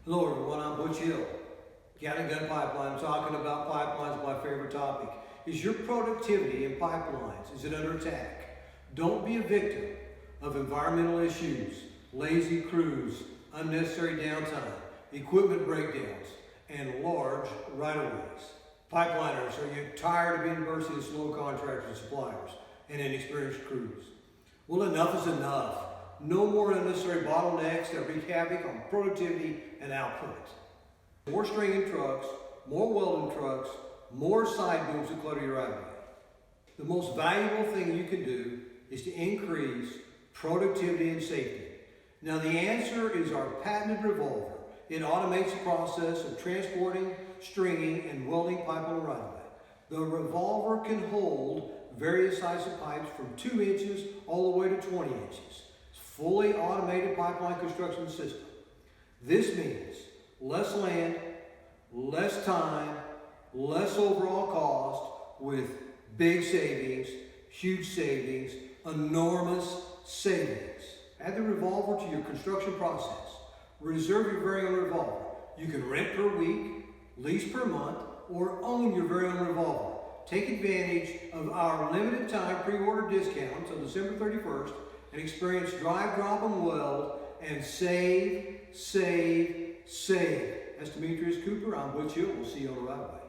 Hello everyone, I'm Butch Hill. Gatling Gun Pipeline. I'm talking about pipelines, my favorite topic. Is your productivity in pipelines, is it under attack? Don't be a victim of environmental issues, lazy crews, unnecessary downtime, equipment breakdowns, and large right-of-ways. Pipeliners, are you tired of being bursted in slow contractors and suppliers and inexperienced crews? Well, enough is enough. No more unnecessary bottlenecks that wreak havoc on productivity and output. More stringing trucks, more welding trucks, more side booms to clutter your right of way. The most valuable thing you can do is to increase productivity and safety. Now the answer is our patented Revolver. It automates the process of transporting, stringing, and welding pipe on the right of way. The Revolver can hold various sizes of pipes from 2 inches all the way to 20 inches. Fully automated pipeline construction system. This means less land, less time, less overall cost with big savings, huge savings, enormous savings. Add the Revolver to your construction process. Reserve your very own Revolver. You can rent per week, lease per month, or own your very own Revolver. Take advantage of our limited time pre-order discount until December 31st and experience drive, drop, and weld and save, save, save. That's Demetrius Cooper. I'm Butch Hill. We'll see you on the right way.